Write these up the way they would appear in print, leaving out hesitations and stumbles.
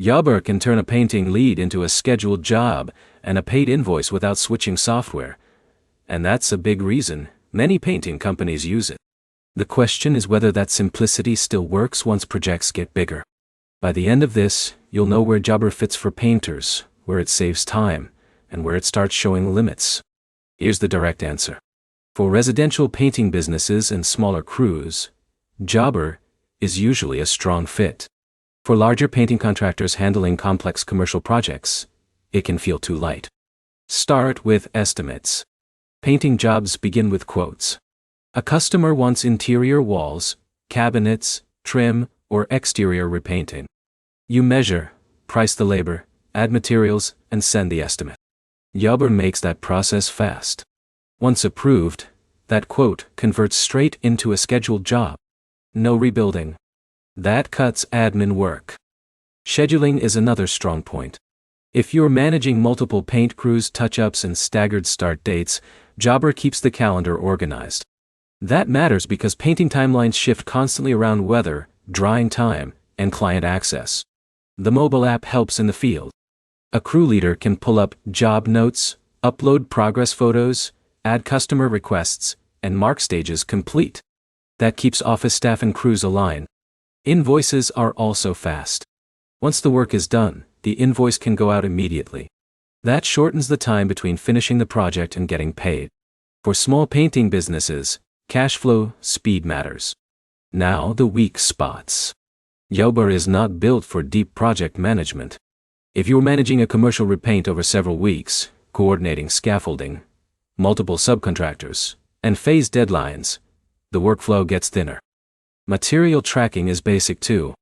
Jobber can turn a painting lead into a scheduled job and a paid invoice without switching software. And that's a big reason many painting companies use it. The question is whether that simplicity still works once projects get bigger. By the end of this, you'll know where Jobber fits for painters, where it saves time, and where it starts showing limits. Here's the direct answer. For residential painting businesses and smaller crews, Jobber is usually a strong fit. For larger painting contractors handling complex commercial projects, it can feel too light. Start with estimates. Painting jobs begin with quotes. A customer wants interior walls, cabinets, trim, or exterior repainting. You measure, price the labor, add materials, and send the estimate. Jobber makes that process fast. Once approved, that quote converts straight into a scheduled job. No rebuilding. That cuts admin work. Scheduling is another strong point. If you're managing multiple paint crews, touch-ups, and staggered start dates, Jobber keeps the calendar organized. That matters because painting timelines shift constantly around weather, drying time, and client access. The mobile app helps in the field. A crew leader can pull up job notes, upload progress photos, add customer requests, and mark stages complete. That keeps office staff and crews aligned. Invoices are also fast. Once the work is done, the invoice can go out immediately. That shortens the time between finishing the project and getting paid. For small painting businesses, cash flow, speed matters. Now the weak spots. Jobber is not built for deep project management. If you're managing a commercial repaint over several weeks, coordinating scaffolding, multiple subcontractors, and phase deadlines, the workflow gets thinner. Material tracking is basic too.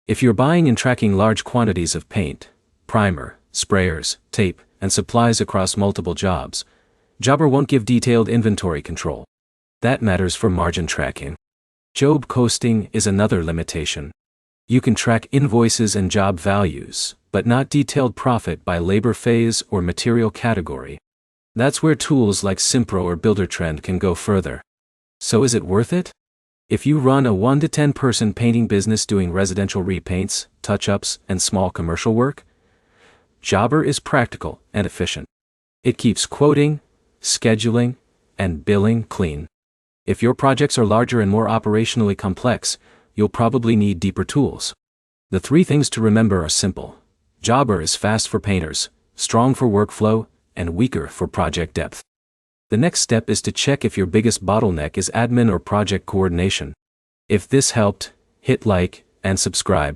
If you're buying and tracking large quantities of paint, primer, sprayers, tape, and supplies across multiple jobs, Jobber won't give detailed inventory control. That matters for margin tracking. Job costing is another limitation. You can track invoices and job values, but not detailed profit by labor phase or material category. That's where tools like Simpro or Buildertrend can go further. So is it worth it? If you run a 1 to 10 person painting business doing residential repaints, touch-ups, and small commercial work, Jobber is practical and efficient. It keeps quoting, scheduling, and billing clean. If your projects are larger and more operationally complex, you'll probably need deeper tools. The 3 things to remember are simple. Jobber is fast for painters, strong for workflow, and weaker for project depth. The next step is to check if your biggest bottleneck is admin or project coordination. If this helped, hit like and subscribe.